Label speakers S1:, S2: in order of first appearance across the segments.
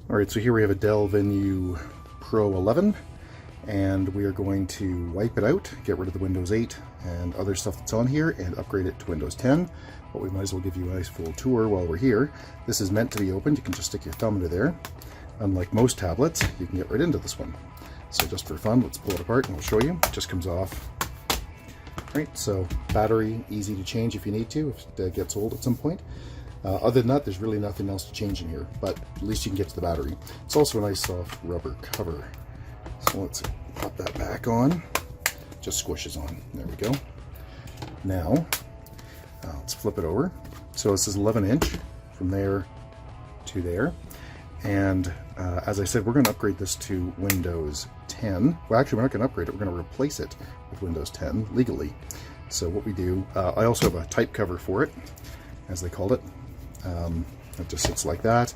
S1: Alright, so here we have a Dell Venue Pro 11, and we are going to wipe it out, get rid of the Windows 8 and other stuff that's on here, and upgrade it to Windows 10. But we might as well give you a nice full tour while we're here. This is meant to be opened. You can just stick your thumb into there. Unlike most tablets, you can get right into this one. So just for fun, let's pull it apart and I'll show you. It just comes off. Right, so battery, easy to change if you need to, if it gets old at some point. Other than that, there's really nothing else to change in here, but at least you can get to the battery. It's also a nice soft rubber cover. So let's pop that back on. Just squishes on. There we go. Now, let's flip it over. So this is 11-inch from there to there. And as I said, we're going to upgrade this to Windows 10. Well, actually, we're not going to upgrade it. We're going to replace it with Windows 10 legally. So what we do, I also have a type cover for it, as they called it. It just sits like that.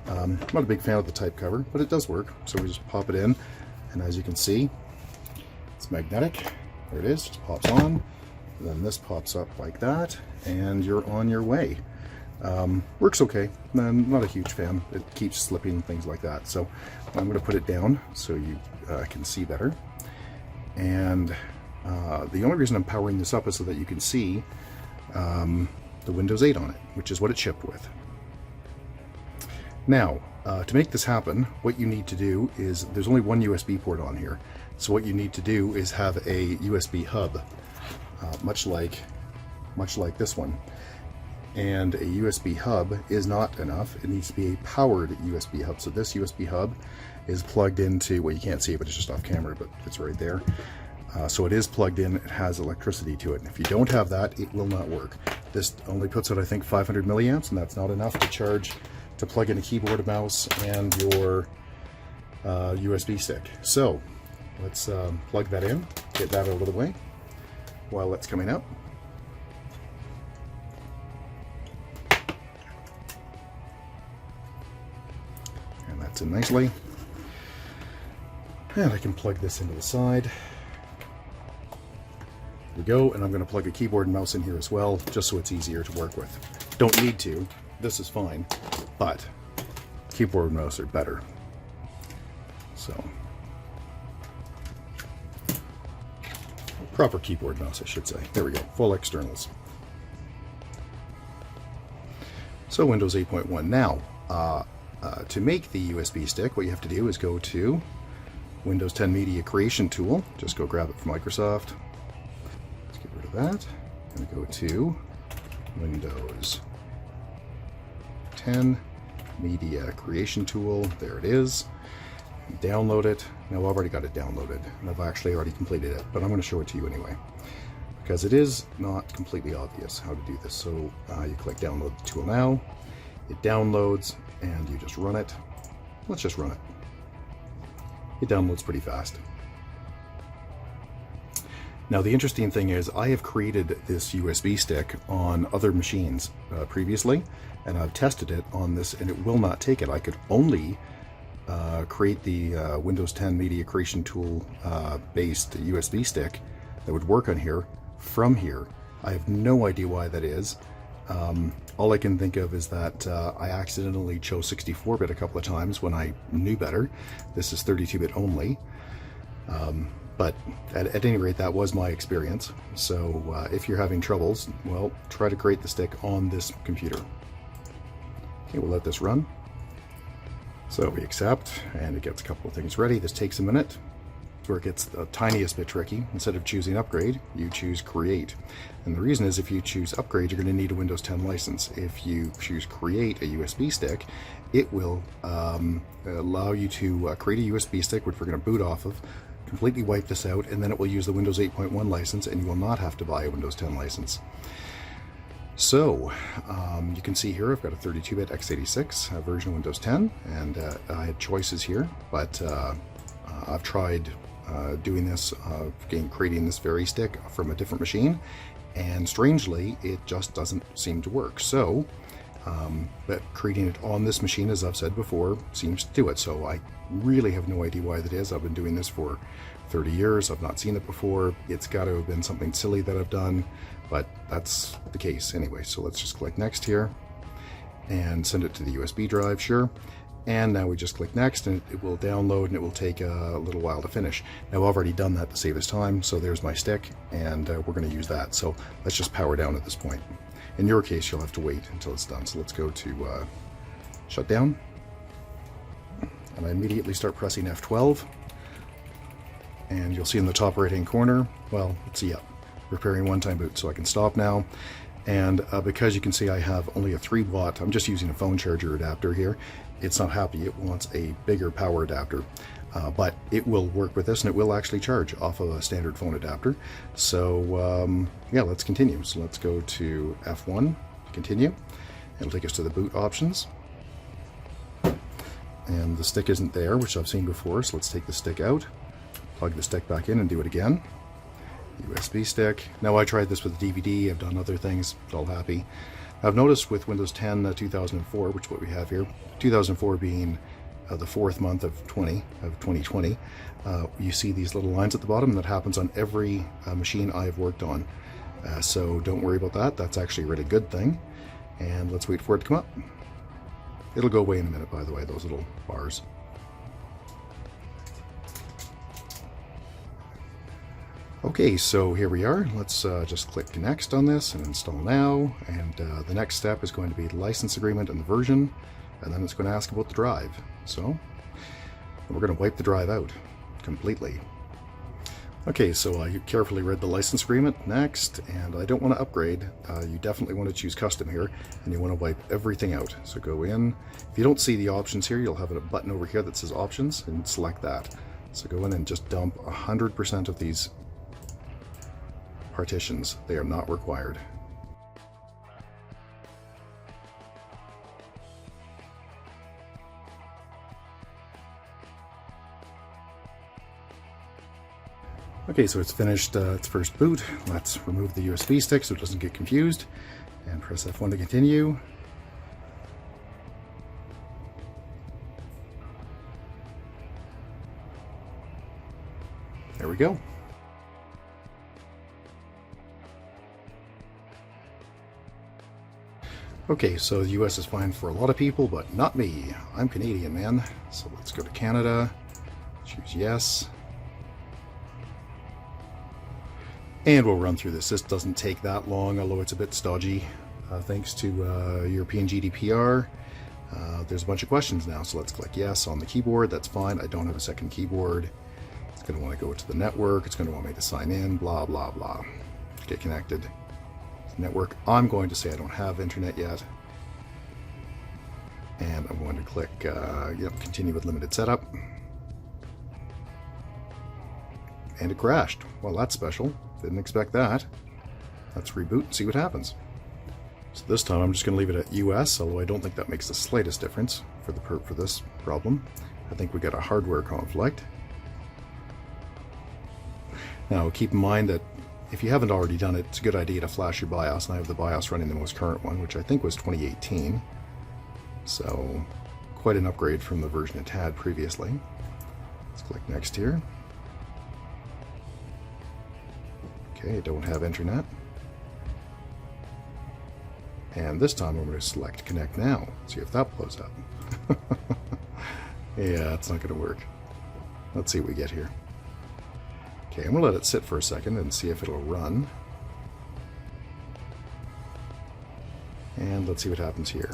S1: I'm not a big fan of the type cover, but it does work. So we just pop it in, and as you can see, it's magnetic. There it is, just pops on. Then this pops up like that, and you're on your way. Works okay. I'm not a huge fan. It keeps slipping and things like that. So I'm going to put it down so you can see better. And the only reason I'm powering this up is so that you can see the Windows 8 on it, which is what it shipped with. Now, to make this happen, what you need to do is, there's only one USB port on here. So what you need to do is have a USB hub, much like this one. And a USB hub is not enough. It needs to be a powered USB hub. So this USB hub is plugged into, well, you can't see it, but it's just off camera, but it's right there. So it is plugged in, it has electricity to it. And if you don't have that, it will not work. This only puts out, I think, 500 milliamps, and that's not enough to charge, to plug in a keyboard, a mouse, and your USB stick. So let's plug that in, get that out of the way while that's coming out. And that's in nicely. And I can plug this into the side. We go, and I'm going to plug a keyboard and mouse in here as well, just so it's easier to work with. Don't need to, this is fine, but keyboard and mouse are better. So, proper keyboard and mouse, I should say. There we go, full externals. So Windows 8.1. Now, to make the USB stick, what you have to do is go to Windows 10 Media Creation Tool. Just go grab it from Microsoft. That. I'm going to go to Windows 10 Media Creation Tool. There it is. Download it. Now I've already got it downloaded, and I've actually already completed it, but I'm going to show it to you anyway, because it is not completely obvious how to do this. So you click Download the tool now. It downloads, and you just run it. Let's just run it. It downloads pretty fast. Now the interesting thing is, I have created this USB stick on other machines previously, and I've tested it on this, and it will not take it. I could only create the Windows 10 Media Creation Tool based USB stick that would work on here from here. I have no idea why that is. All I can think of is that I accidentally chose 64-bit a couple of times when I knew better. This is 32-bit only. But at any rate, that was my experience. So if you're having troubles, well, try to create the stick on this computer. Okay, we'll let this run. So we accept, and it gets a couple of things ready. This takes a minute. It's where it gets the tiniest bit tricky. Instead of choosing upgrade, you choose create. And the reason is, if you choose upgrade, you're going to need a Windows 10 license. If you choose create a USB stick, it will allow you to create a USB stick, which we're going to boot off of, completely wipe this out, and then it will use the Windows 8.1 license, and you will not have to buy a Windows 10 license. So you can see here I've got a 32-bit x86 version of Windows 10, and I had choices here, but I've tried doing this, creating this very stick from a different machine, and strangely it just doesn't seem to work. So But creating it on this machine, as I've said before, seems to do it. So I really have no idea why that is. I've been doing this for 30 years. I've not seen it before. It's got to have been something silly that I've done, but that's the case anyway. So let's just click next here and send it to the USB drive, sure. And now we just click next and it will download, and it will take a little while to finish. Now I've already done that to save us time, so there's my stick, and we're going to use that. So let's just power down at this point. In your case, you'll have to wait until it's done. So let's go to shut down, and I immediately start pressing F12, and you'll see in the top right hand corner, well, let's see, repairing one-time boot. So I can stop now. And because you can see I have only a 3-watt, I'm just using a phone charger adapter here. It's not happy, it wants a bigger power adapter, but it will work with this, and it will actually charge off of a standard phone adapter. So yeah, let's continue. So let's go to F1 to continue. It'll take us to the boot options. And the stick isn't there, which I've seen before, so let's take the stick out, plug the stick back in and do it again. USB stick. Now I tried this with a DVD, I've done other things, it's all happy. I've noticed with Windows 10 2004, which is what we have here, 2004 being the 4th month of 2020, you see these little lines at the bottom. That happens on every machine I've worked on. So don't worry about that, that's actually a really good thing. And let's wait for it to come up. It'll go away in a minute, by the way, those little bars. Okay, so here we are. Let's just click next on this and install now. And the next step is going to be the license agreement and the version, and then it's going to ask about the drive. So we're going to wipe the drive out completely. Okay, so you carefully read the license agreement. Next, and I don't want to upgrade. You definitely want to choose custom here, and you want to wipe everything out. So go in. If you don't see the options here, you'll have a button over here that says options, and select that. So go in and just dump 100% of these partitions. They are not required. Okay, so it's finished its first boot. Let's remove the USB stick so it doesn't get confused, and press F1 to continue. There we go. Okay, so the US is fine for a lot of people, but not me. I'm Canadian, man. So let's go to Canada, choose yes. And we'll run through this. This doesn't take that long, although it's a bit stodgy. Thanks to European GDPR. There's a bunch of questions now, so let's click yes on the keyboard. That's fine. I don't have a second keyboard. It's going to want to go to the network. It's going to want me to sign in, blah, blah, blah. Get connected. Network. I'm going to say I don't have internet yet, and I'm going to click continue with limited setup, and it crashed. Well, that's special. Didn't expect that. Let's reboot and see what happens. So this time I'm just going to leave it at US, although I don't think that makes the slightest difference for this problem. I think we got a hardware conflict. Now keep in mind that if you haven't already done it, it's a good idea to flash your BIOS, and I have the BIOS running the most current one, which I think was 2018. So quite an upgrade from the version it had previously. Let's click next here. Okay, I don't have internet. And this time I'm going to select connect now, see if that blows up. Yeah, it's not going to work. Let's see what we get here. Okay, I'm going to let it sit for a second and see if it'll run. And let's see what happens here.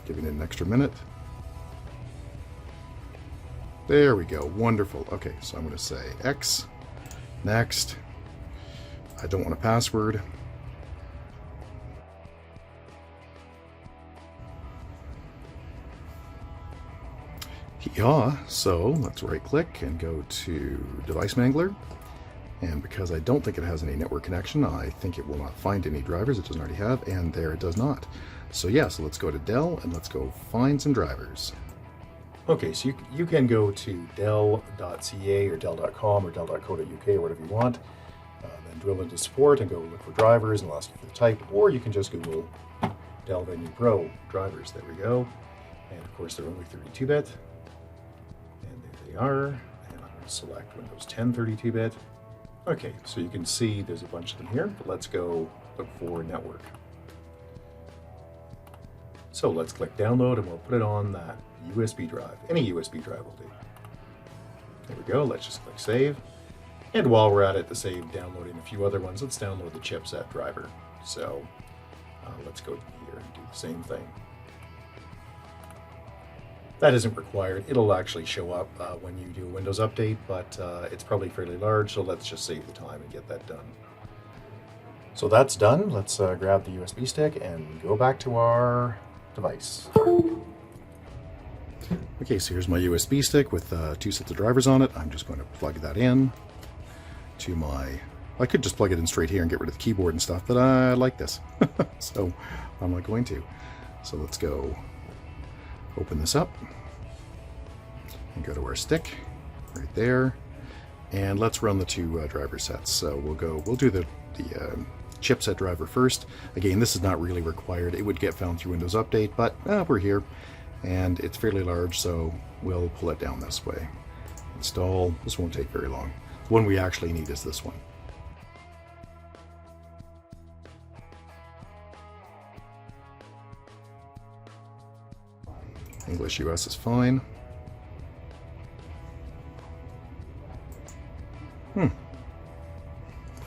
S1: Giving it an extra minute. There we go, wonderful. Okay, so I'm going to say X, next. I don't want a password. Yeah, so let's right click and go to Device Mangler, and because I don't think it has any network connection, I think it will not find any drivers it doesn't already have, and there it does not. So yeah, so let's go to Dell and let's go find some drivers. Okay, so you can go to dell.ca or dell.com or dell.co.uk or whatever you want, then drill into support and go look for drivers and it'll ask you for the type, or you can just Google Dell Venue Pro drivers. There we go. And of course they're only 32-bit. And there they are. And I'm going to select Windows 10 32-bit. Okay, so you can see there's a bunch of them here, but let's go look for network. So let's click download and we'll put it on that USB drive. Any USB drive will do. There we go, let's just click save. And while we're at it, to save downloading a few other ones, let's download the Chipset Driver. So let's go here and do the same thing. That isn't required. It'll actually show up when you do a Windows update, but it's probably fairly large, so let's just save the time and get that done. So that's done. Let's grab the USB stick and go back to our device. Okay, so here's my USB stick with 2 sets of drivers on it. I'm just going to plug that in to my... I could just plug it in straight here and get rid of the keyboard and stuff, but I like this. So I'm not going to. So let's go open this up and go to our stick right there. And let's run the 2 driver sets. So we'll do the chipset driver first. Again, this is not really required. It would get found through Windows Update, but we're here and it's fairly large, so we'll pull it down this way. Install. This won't take very long. The one we actually need is this one. English US is fine.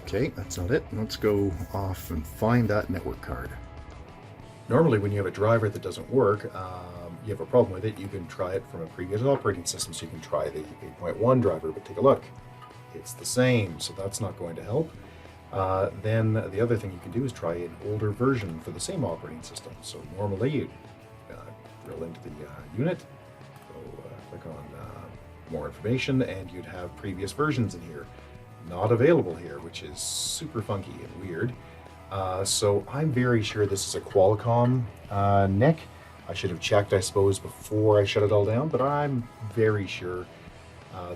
S1: Okay, that's not it. Let's go off and find that network card. Normally when you have a driver that doesn't work, you have a problem with it, you can try it from a previous operating system. So you can try the 8.1 driver, but take a look. It's the same, so that's not going to help. Then the other thing you can do is try an older version for the same operating system. So normally you drill into the unit, go click on more information, and you'd have previous versions in here. Not available here, which is super funky and weird. So I'm very sure this is a Qualcomm NIC. I should have checked, I suppose, before I shut it all down, but I'm very sure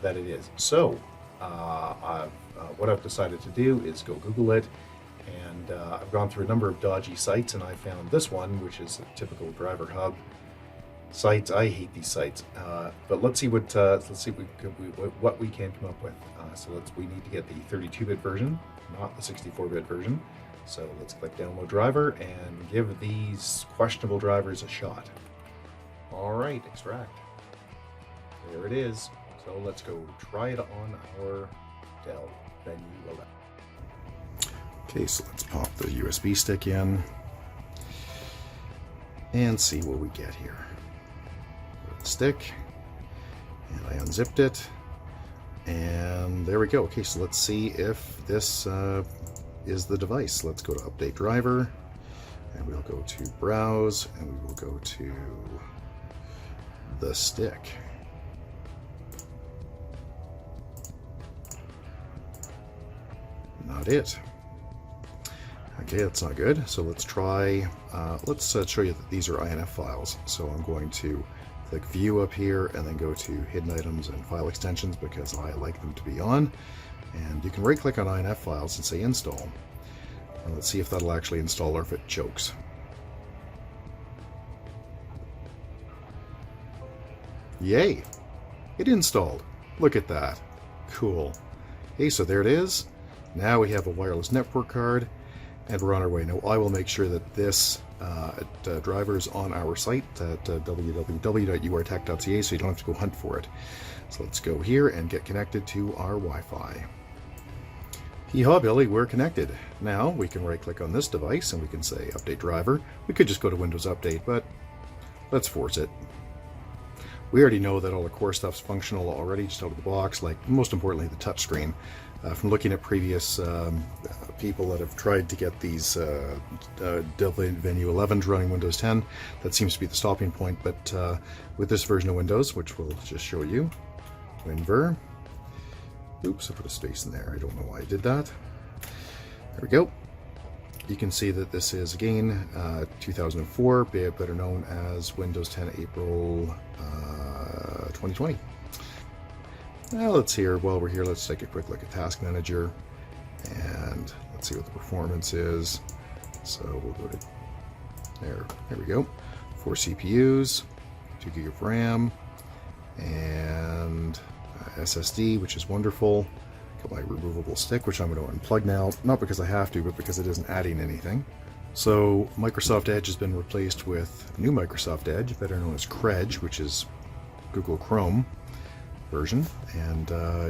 S1: that it is. So what I've decided to do is go Google it, and I've gone through a number of dodgy sites, and I found this one, which is a typical driver hub sites. I hate these sites, but let's see what we can come up with. So we need to get the 32-bit version, not the 64-bit version. So let's click download driver and give these questionable drivers a shot. All right, extract. There it is. So let's go try it on our Dell Venue 11. Okay, so let's pop the USB stick in and see what we get here. Stick, and I unzipped it, and there we go. Okay, so let's see if this is the device. Let's go to update driver, and we'll go to browse, and we will go to the stick. Not it. Okay, that's not good. So let's try, let's show you that these are INF files. So I'm going to click view up here and then go to hidden items and file extensions because I like them to be on. And you can right click on INF files and say install. And let's see if that'll actually install or if it chokes. Yay! It installed. Look at that. Cool. Okay, so there it is. Now we have a wireless network card and we're on our way. Now I will make sure that this driver is on our site at www.urtech.ca so you don't have to go hunt for it. So let's go here and get connected to our Wi-Fi. Yeehaw, Billy, we're connected. Now we can right click on this device and we can say update driver. We could just go to Windows Update, but let's force it. We already know that all the core stuff's functional already, just out of the box, like most importantly the touchscreen. From looking at previous people that have tried to get these Dell Venue 11s running Windows 10, that seems to be the stopping point. But with this version of Windows, which we'll just show you, WinVer. Oops, I put a space in there. I don't know why I did that. There we go. You can see that this is, again, 2004, better known as Windows 10 April 2020. Now let's while we're here, let's take a quick look at Task Manager and let's see what the performance is. So we'll go to There we go. 4 CPUs, 2 gig of RAM, and SSD, which is wonderful. Got my removable stick, which I'm going to unplug now, not because I have to, but because it isn't adding anything. So Microsoft Edge has been replaced with new Microsoft Edge, better known as Credge, which is Google Chrome version. And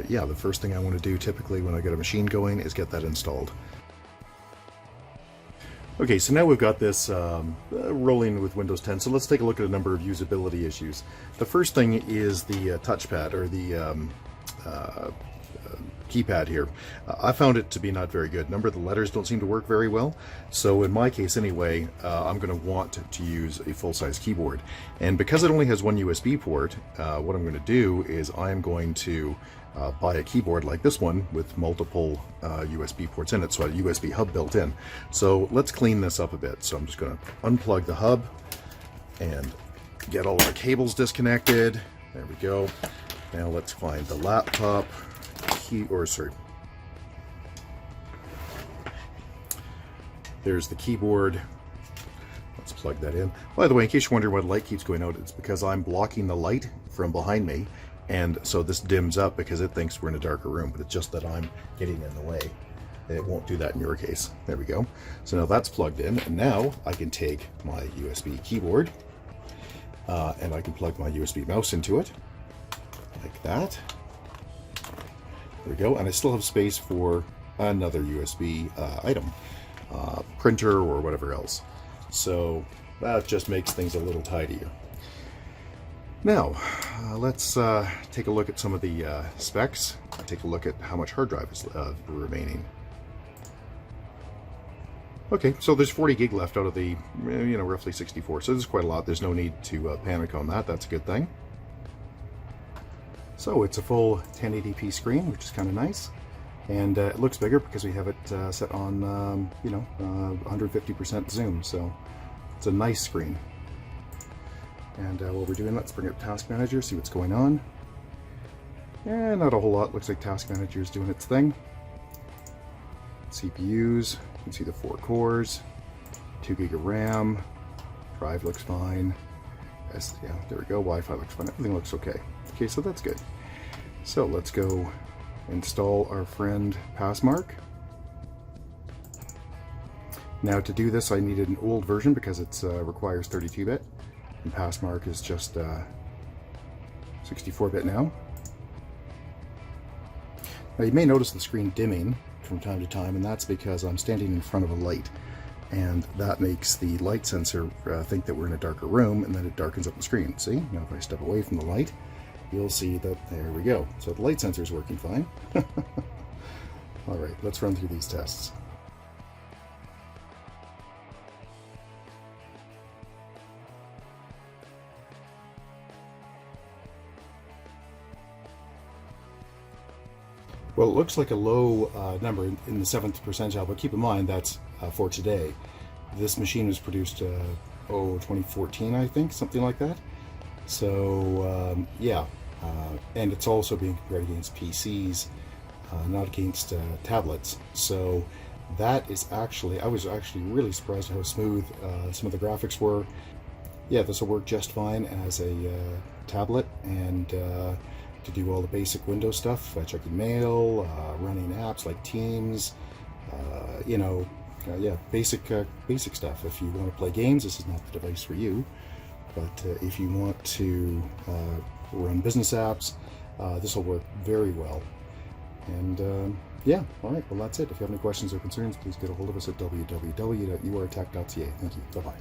S1: yeah, the first thing I want to do typically when I get a machine going is get that installed. Okay, so now we've got this rolling with Windows 10, so let's take a look at a number of usability issues. The first thing is the touchpad, or the keypad here. I found it to be not very good. A number of the letters don't seem to work very well, so in my case anyway, I'm going to want to use a full-size keyboard. And because it only has one USB port, what I'm going to do is I'm going to buy a keyboard like this one with multiple USB ports in it, so a USB hub built in. So let's clean this up a bit. So I'm just going to unplug the hub and get all our cables disconnected. There we go. Now let's find the laptop there's the keyboard. Let's plug that in. By the way, in case you're wondering why the light keeps going out, it's because I'm blocking the light from behind me, and so this dims up because it thinks we're in a darker room, but it's just that I'm getting in the way. It won't do that in your case. There we go. So now that's plugged in, and now I can take my USB keyboard and I can plug my USB mouse into it like that. There we go, and I still have space for another USB item, printer or whatever else. So that just makes things a little tidier. Now, let's take a look at some of the specs. Take a look at how much hard drive is remaining. Okay, so there's 40 gig left out of the, roughly 64. So this is quite a lot. There's no need to panic on that. That's a good thing. So it's a full 1080p screen, which is kind of nice, and it looks bigger because we have it set on 150% zoom, so it's a nice screen. And while we're doing that, let's bring up Task Manager, see what's going on. And not a whole lot. Looks like Task Manager is doing its thing. CPUs, you can see the 4 cores, 2 gig of RAM, drive looks fine. Yeah, there we go. Wi-Fi looks fine. Everything looks okay. Okay, so that's good. So let's go install our friend Passmark. Now to do this, I needed an old version because it requires 32-bit, and Passmark is just 64-bit now. Now you may notice the screen dimming from time to time, and that's because I'm standing in front of a light, and that makes the light sensor think that we're in a darker room, and then it darkens up the screen. See? Now if I step away from the light, you'll see that there we go. So the light sensor is working fine. All right, let's run through these tests. Well, it looks like a low number in the 7th percentile, but keep in mind that's for today. This machine was produced 2014, I think, something like that. So yeah, and it's also being compared against PCs, not against tablets. So that is actually, I was actually really surprised at how smooth some of the graphics were. Yeah, this will work just fine as a tablet, and to do all the basic Windows stuff, checking mail, running apps like Teams, yeah, basic stuff. If you want to play games, this is not the device for you. But if you want to run business apps, this will work very well. And yeah, all right, well that's it. If you have any questions or concerns, please get a hold of us at www.urtech.ca. Thank you. Bye-bye.